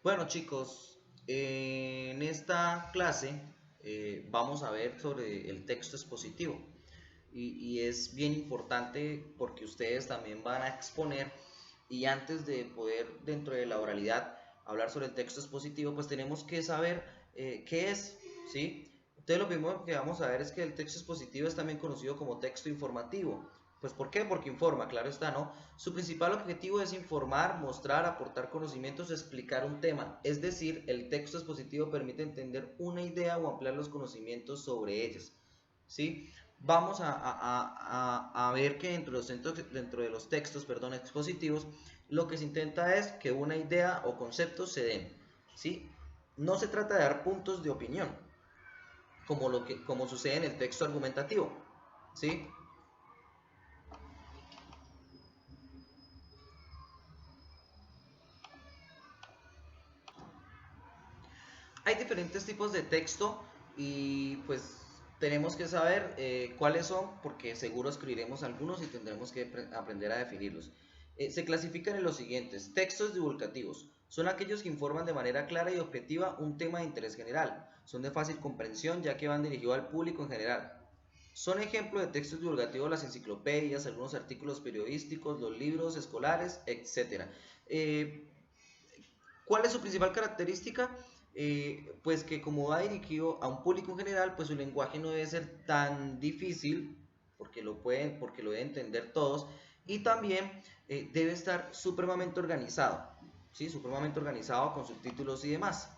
Bueno chicos, en esta clase vamos a ver sobre el texto expositivo y es bien importante porque ustedes también van a exponer y antes de poder dentro de la oralidad hablar sobre el texto expositivo pues tenemos que saber qué es, ¿sí? Entonces lo primero que vamos a ver es que el texto expositivo es también conocido como texto informativo. Pues ¿por qué? Porque informa, claro está, ¿no? Su principal objetivo es informar, mostrar, aportar conocimientos, explicar un tema. Es decir, el texto expositivo permite entender una idea o ampliar los conocimientos sobre ellas. ¿Sí? Vamos a ver que dentro de los textos expositivos, lo que se intenta es que una idea o concepto se den. ¿Sí? No se trata de dar puntos de opinión, como sucede en el texto argumentativo. ¿Sí? Hay diferentes tipos de texto y pues tenemos que saber cuáles son porque seguro escribiremos algunos y tendremos que aprender a definirlos. Se clasifican en los siguientes. Textos divulgativos. Son aquellos que informan de manera clara y objetiva un tema de interés general. Son de fácil comprensión ya que van dirigidos al público en general. Son ejemplos de textos divulgativos las enciclopedias, algunos artículos periodísticos, los libros escolares, etc. Eh, ¿Cuál es su principal característica? Pues que como va dirigido a un público en general, pues su lenguaje no debe ser tan difícil, porque lo deben entender todos, y también debe estar supremamente organizado, ¿sí? Supremamente organizado con subtítulos y demás.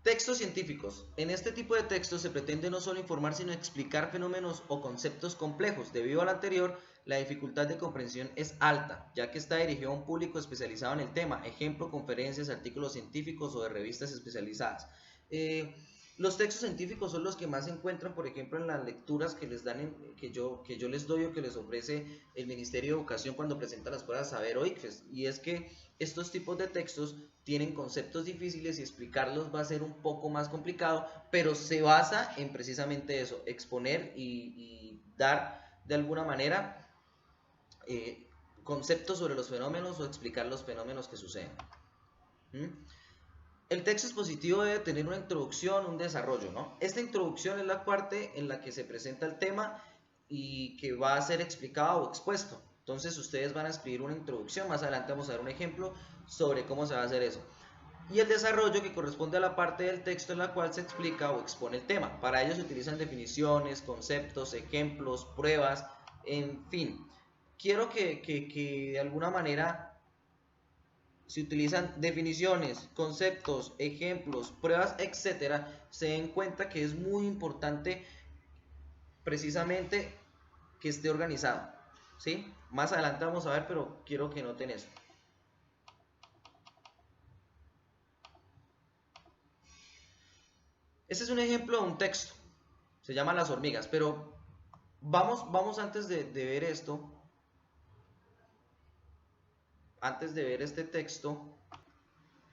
Textos científicos. En este tipo de textos se pretende no solo informar, sino explicar fenómenos o conceptos complejos. Debido al anterior, la dificultad de comprensión es alta, ya que está dirigido a un público especializado en el tema, ejemplo, conferencias, artículos científicos o de revistas especializadas. Eh, los textos científicos son los que más se encuentran, por ejemplo, en las lecturas que les dan, que yo les doy o que les ofrece el Ministerio de Educación cuando presenta las pruebas Saber o ICFES. Y es que estos tipos de textos tienen conceptos difíciles y explicarlos va a ser un poco más complicado, pero se basa en precisamente eso, exponer y dar de alguna manera conceptos sobre los fenómenos o explicar los fenómenos que suceden. ¿Mm? El texto expositivo debe tener una introducción, un desarrollo, ¿no? Esta introducción es la parte en la que se presenta el tema y que va a ser explicado o expuesto. Entonces ustedes van a escribir una introducción, más adelante vamos a ver un ejemplo sobre cómo se va a hacer eso. Y el desarrollo que corresponde a la parte del texto en la cual se explica o expone el tema. Para ello se utilizan definiciones, conceptos, ejemplos, pruebas, en fin. Quiero que de alguna manera se utilizan definiciones, conceptos, ejemplos, pruebas, etcétera, se den cuenta que es muy importante precisamente que esté organizado. ¿Sí? Más adelante vamos a ver, pero quiero que noten esto. Este es un ejemplo de un texto. Se llama Las hormigas, pero vamos antes de ver esto, antes de ver este texto,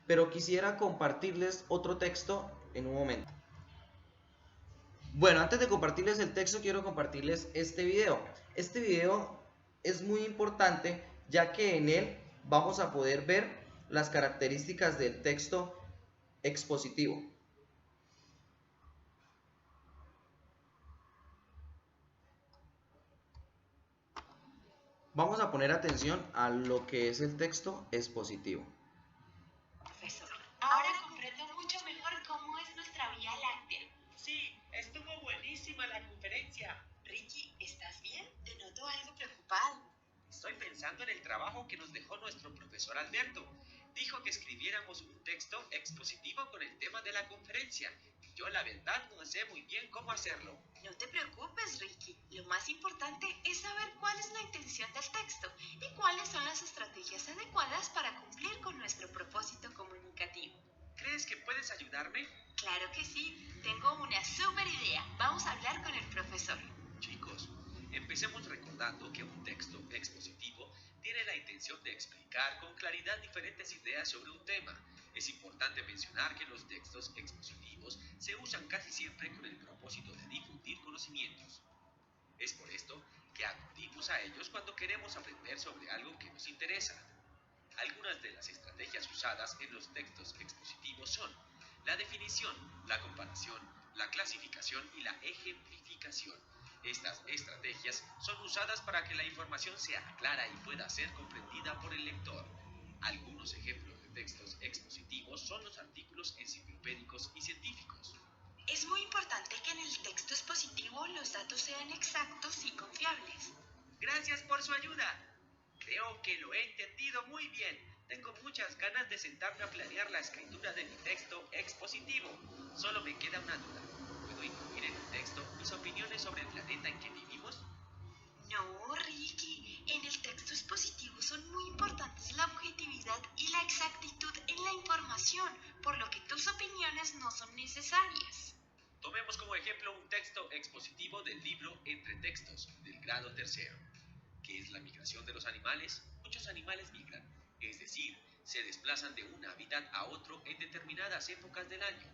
pero quisiera compartirles otro texto en un momento. Bueno, antes de compartirles el texto, quiero compartirles este video. Este video es muy importante ya que en él vamos a poder ver las características del texto expositivo. Vamos a poner atención a lo que es el texto expositivo. Profesor, ahora comprendo mucho mejor cómo es nuestra Vía Láctea. Sí, estuvo buenísima la conferencia. Ricky, ¿estás bien? Te noto algo preocupado. Estoy pensando en el trabajo que nos dejó nuestro profesor Alberto. Dijo que escribiéramos un texto expositivo con el tema de la conferencia. Yo la verdad no sé muy bien cómo hacerlo. No te preocupes, Ricky. Lo más importante es saber cuál es la intención del texto y cuáles son las estrategias adecuadas para cumplir con nuestro propósito comunicativo. ¿Crees que puedes ayudarme? Claro que sí. Tengo una súper idea. Vamos a hablar con el profesor. Chicos, empecemos recordando que un texto expositivo tiene la intención de explicar con claridad diferentes ideas sobre un tema. Es importante mencionar que los textos expositivos se usan casi siempre con el propósito de difundir conocimientos. Es por esto que acudimos a ellos cuando queremos aprender sobre algo que nos interesa. Algunas de las estrategias usadas en los textos expositivos son la definición, la comparación, la clasificación y la ejemplificación. Estas estrategias son usadas para que la información sea clara y pueda ser comprendida por el lector. Algunos ejemplos de textos expositivos son los artículos enciclopédicos y científicos. Es muy importante que en el texto expositivo los datos sean exactos y confiables. Gracias por su ayuda. Creo que lo he entendido muy bien. Tengo muchas ganas de sentarme a planear la escritura de mi texto expositivo. Solo me queda una duda. ¿Puedo incluir en el texto mis opiniones sobre el planeta en que vivimos? No, Ricky, en el texto expositivo son muy importantes la objetividad y la exactitud en la información, por lo que tus opiniones no son necesarias. Tomemos como ejemplo un texto expositivo del libro Entre Textos, del grado tercero. ¿Qué es la migración de los animales? Muchos animales migran, es decir, se desplazan de un hábitat a otro en determinadas épocas del año.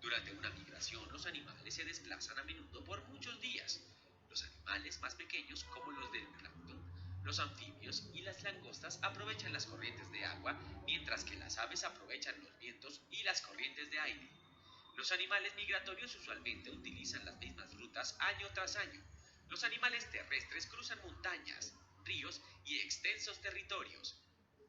Durante una migración, los animales se desplazan a menudo por muchos días. Los animales más pequeños, como los del plancton, los anfibios y las langostas, aprovechan las corrientes de agua, mientras que las aves aprovechan los vientos y las corrientes de aire. Los animales migratorios usualmente utilizan las mismas rutas año tras año. Los animales terrestres cruzan montañas, ríos y extensos territorios.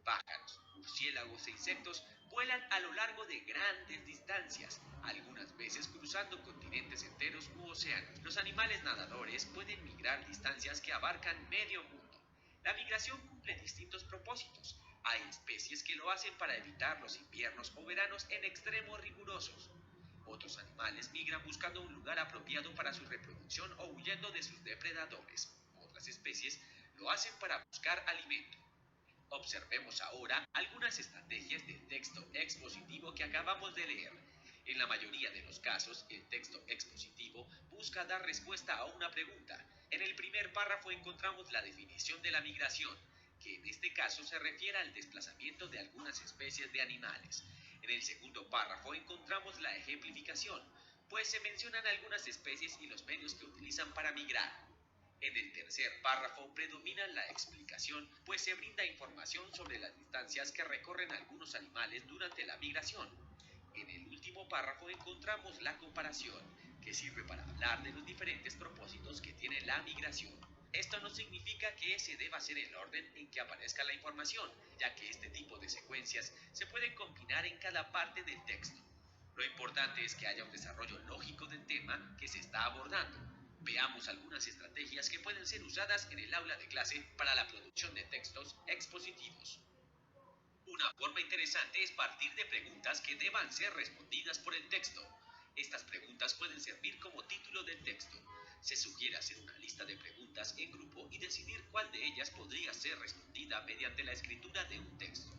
Pájaros, murciélagos e insectos vuelan a lo largo de grandes distancias, algunas veces cruzando continentes enteros u océanos. Los animales nadadores pueden migrar distancias que abarcan medio mundo. La migración cumple distintos propósitos. Hay especies que lo hacen para evitar los inviernos o veranos en extremos rigurosos. Otros animales migran buscando un lugar apropiado para su reproducción o huyendo de sus depredadores. Otras especies lo hacen para buscar alimento. Observemos ahora algunas estrategias del texto expositivo que acabamos de leer. En la mayoría de los casos, el texto expositivo busca dar respuesta a una pregunta. En el primer párrafo encontramos la definición de la migración, que en este caso se refiere al desplazamiento de algunas especies de animales. En el segundo párrafo encontramos la ejemplificación, pues se mencionan algunas especies y los medios que utilizan para migrar. En el tercer párrafo predomina la explicación, pues se brinda información sobre las distancias que recorren algunos animales durante la migración. En el último párrafo encontramos la comparación, que sirve para hablar de los diferentes propósitos que tiene la migración. Esto no significa que ese deba ser el orden en que aparezca la información, ya que este tipo de secuencias se pueden combinar en cada parte del texto. Lo importante es que haya un desarrollo lógico del tema que se está abordando. Veamos algunas estrategias que pueden ser usadas en el aula de clase para la producción de textos expositivos. Una forma interesante es partir de preguntas que deban ser respondidas por el texto. Estas preguntas pueden servir como título del texto. Se sugiere hacer una lista de preguntas en grupo y decidir cuál de ellas podría ser respondida mediante la escritura de un texto.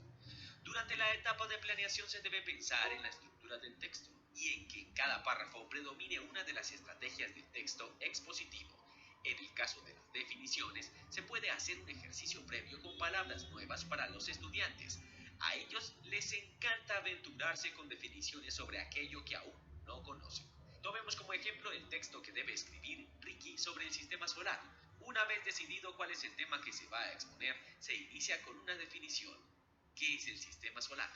Durante la etapa de planeación se debe pensar en la estructura del texto y en que en cada párrafo predomine una de las estrategias del texto expositivo. En el caso de las definiciones, se puede hacer un ejercicio previo con palabras nuevas para los estudiantes. A ellos les encanta aventurarse con definiciones sobre aquello que aún no conocen. Tomemos como ejemplo el texto que debe escribir Ricky sobre el sistema solar. Una vez decidido cuál es el tema que se va a exponer, se inicia con una definición. ¿Qué es el sistema solar?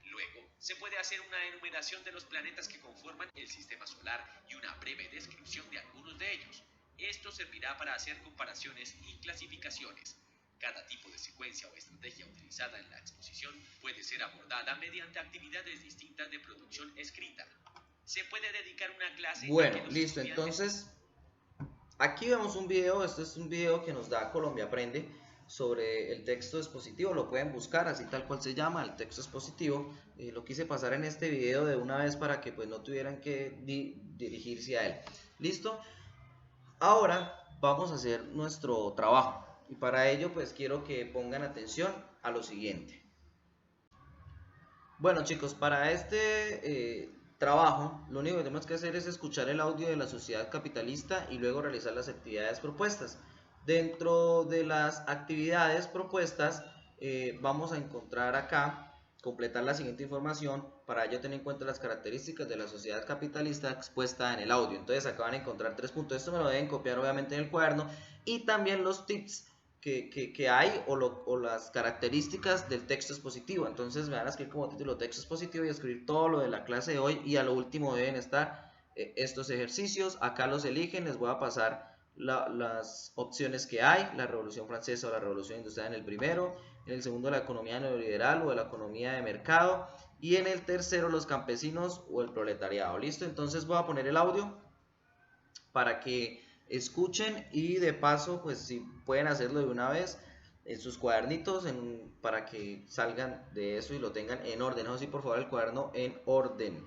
Luego, se puede hacer una enumeración de los planetas que conforman el sistema solar y una breve descripción de algunos de ellos. Esto servirá para hacer comparaciones y clasificaciones. Cada tipo de secuencia o estrategia utilizada en la exposición puede ser abordada mediante actividades distintas de producción escrita. Se puede dedicar una clase... Bueno, listo, entonces aquí vemos un video. Este es un video que nos da Colombia Aprende sobre el texto expositivo. Lo pueden buscar así tal cual se llama, el texto expositivo. Lo quise pasar en este video de una vez para que pues no tuvieran que dirigirse a él. ¿Listo? Ahora vamos a hacer nuestro trabajo y para ello pues quiero que pongan atención a lo siguiente. Bueno chicos, para este trabajo lo único que tenemos que hacer es escuchar el audio de la sociedad capitalista y luego realizar las actividades propuestas. Dentro de las actividades propuestas vamos a encontrar acá, completar la siguiente información. Para ello tener en cuenta las características de la sociedad capitalista expuesta en el audio. Entonces acá van a encontrar 3 puntos. Esto me lo deben copiar obviamente en el cuaderno. Y también los tips que hay o las características del texto expositivo. Entonces me van a escribir como título texto expositivo y escribir todo lo de la clase de hoy, y a lo último deben estar estos ejercicios. Acá los eligen, les voy a pasar las opciones que hay: la Revolución Francesa o la Revolución Industrial en el primero, en el segundo la economía neoliberal o de la economía de mercado, y en el tercero los campesinos o el proletariado. ¿Listo? Entonces voy a poner el audio para que escuchen, y de paso pues si pueden hacerlo de una vez en sus cuadernitos para que salgan de eso y lo tengan en orden. Eso sí, por favor, el cuaderno en orden.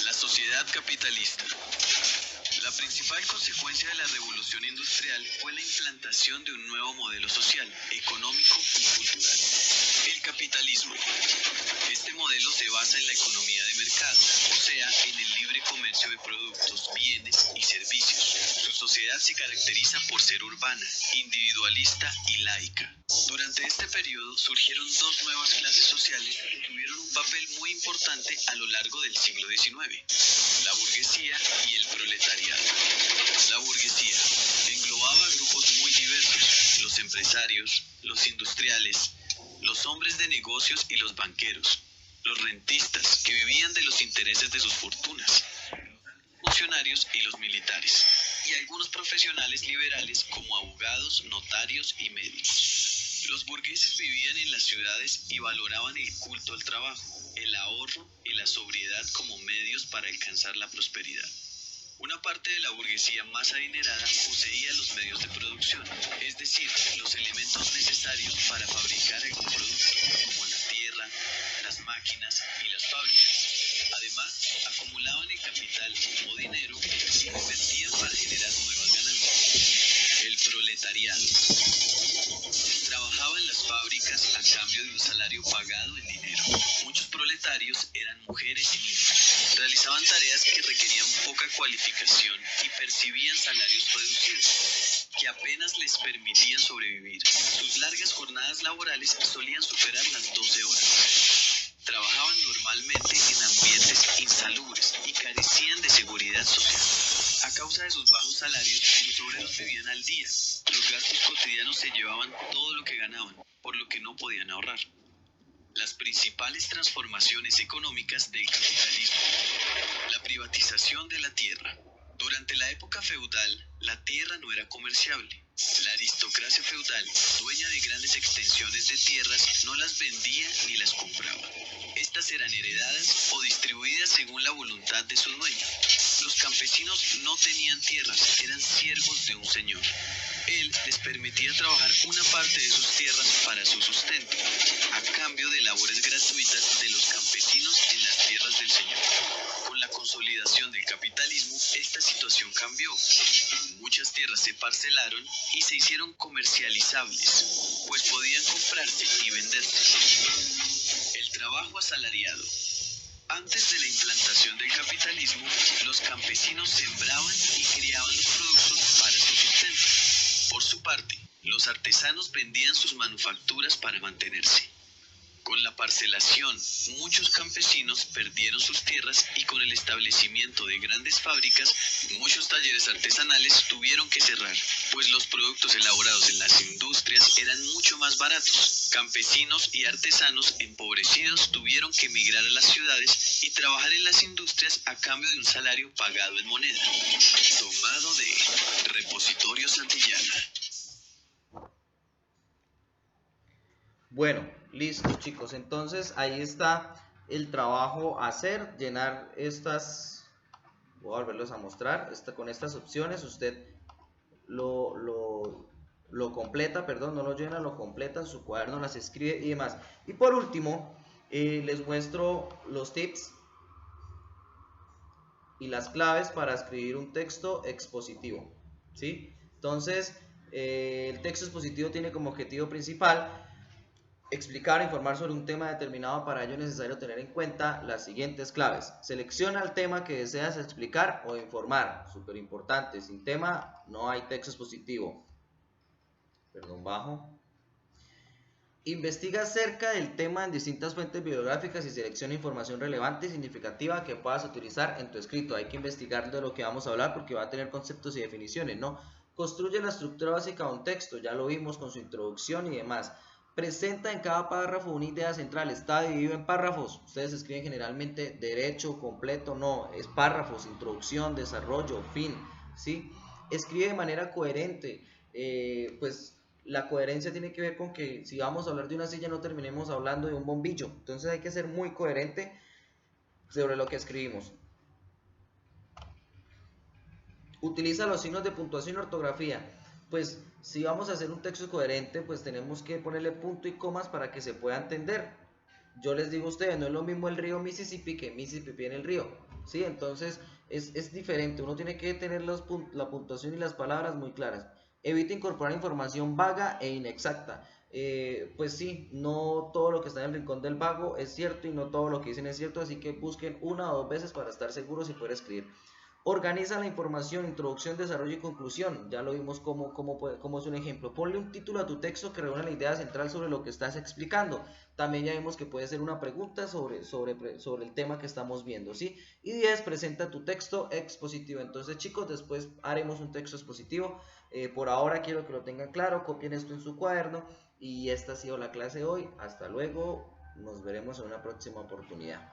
La sociedad capitalista. La principal consecuencia de la revolución industrial fue la implantación de un nuevo modelo social, económico y cultural: el capitalismo. Este modelo se basa en la economía de mercado, o sea, en el libre comercio de productos, bienes y servicios. Su sociedad se caracteriza por ser urbana, individualista y laica. Durante este periodo surgieron dos nuevas clases sociales que tuvieron un papel muy importante a lo largo del siglo XIX: la burguesía y el proletariado. La burguesía englobaba grupos muy diversos: los empresarios, los industriales, los hombres de negocios y los banqueros, los rentistas, que vivían de los intereses de sus fortunas, funcionarios y los militares, y algunos profesionales liberales como abogados, notarios y médicos. Los burgueses vivían en las ciudades y valoraban el culto al trabajo, el ahorro y la sobriedad como medios para alcanzar la prosperidad. Una parte de la burguesía más adinerada poseía los medios de producción, es decir, los elementos necesarios para fabricar algún producto, como la tierra, las máquinas y las fábricas. Además, acumulaban el capital o dinero y lo invertían para generar nuevas ganancias. El proletariado trabajaba en las fábricas a cambio de un salario pagado en dinero. Muchos proletarios eran mujeres y niños. Realizaban tareas que requerían poca cualificación y percibían salarios reducidos, que apenas les permitían sobrevivir. Sus largas jornadas laborales solían superar las 12 horas. Trabajaban normalmente en ambientes insalubres y carecían de seguridad social. A causa de sus bajos salarios, los obreros vivían al día. Los gastos cotidianos se llevaban todo lo que ganaban, por lo que no podían ahorrar. Las principales transformaciones económicas del capitalismo. La privatización de la tierra. Durante la época feudal, la tierra no era comerciable. La aristocracia feudal, dueña de grandes extensiones de tierras, no las vendía ni las compraba. Estas eran heredadas o distribuidas según la voluntad de su dueño. Los campesinos no tenían tierras, eran siervos de un señor. Él les permitía trabajar una parte de sus tierras para su sustento, a cambio de labores gratuitas de los campesinos en las tierras del señor. Con la consolidación del capitalismo, esta situación cambió. Muchas tierras se parcelaron y se hicieron comercializables, pues podían comprarse y venderse. El trabajo asalariado. Antes de la implantación del capitalismo, los campesinos sembraban y criaban los productos para su sustento. Por su parte, los artesanos vendían sus manufacturas para mantenerse. Con la parcelación, muchos campesinos perdieron sus tierras y con el establecimiento de grandes fábricas, muchos talleres artesanales tuvieron que cerrar, pues los productos elaborados en las industrias eran mucho más baratos. Campesinos y artesanos empobrecidos tuvieron que emigrar a las ciudades y trabajar en las industrias a cambio de un salario pagado en moneda. Tomado de Repositorio Santillana. Bueno, listo chicos, entonces ahí está el trabajo a hacer: llenar estas, voy a volverlos a mostrar, con estas opciones usted lo completa, perdón, no lo llena, lo completa en su cuaderno, las escribe y demás. Y por último, les muestro los tips y las claves para escribir un texto expositivo, ¿sí? Entonces, el texto expositivo tiene como objetivo principal explicar o informar sobre un tema determinado. Para ello es necesario tener en cuenta las siguientes claves. Selecciona el tema que deseas explicar o informar, súper importante. Sin tema no hay texto expositivo. Perdón, bajo. Investiga acerca del tema en distintas fuentes bibliográficas y selecciona información relevante y significativa que puedas utilizar en tu escrito. Hay que investigar de lo que vamos a hablar porque va a tener conceptos y definiciones, ¿no? Construye la estructura básica de un texto, ya lo vimos con su introducción y demás. Presenta en cada párrafo una idea central, está dividido en párrafos. Ustedes escriben generalmente derecho, completo, no, es párrafos, introducción, desarrollo, fin, ¿sí? Escribe de manera coherente, pues la coherencia tiene que ver con que si vamos a hablar de una silla no terminemos hablando de un bombillo. Entonces hay que ser muy coherente sobre lo que escribimos. Utiliza los signos de puntuación y ortografía. Pues si vamos a hacer un texto coherente, pues tenemos que ponerle punto y comas para que se pueda entender. Yo les digo a ustedes, no es lo mismo el río Mississippi que Mississippi en el río, ¿sí? Entonces es diferente, uno tiene que tener la puntuación y las palabras muy claras. Evita incorporar información vaga e inexacta. Pues sí, no todo lo que está en el rincón del vago es cierto y no todo lo que dicen es cierto, así que busquen una o dos veces para estar seguros y poder escribir. Organiza la información, introducción, desarrollo y conclusión. Ya lo vimos como es un ejemplo. Ponle un título a tu texto que reúna la idea central sobre lo que estás explicando. También ya vimos que puede ser una pregunta sobre el tema que estamos viendo, ¿sí? Y 10, presenta tu texto expositivo. Entonces, chicos, después haremos un texto expositivo. Por ahora quiero que lo tengan claro, copien esto en su cuaderno. Y esta ha sido la clase de hoy. Hasta luego. Nos veremos en una próxima oportunidad.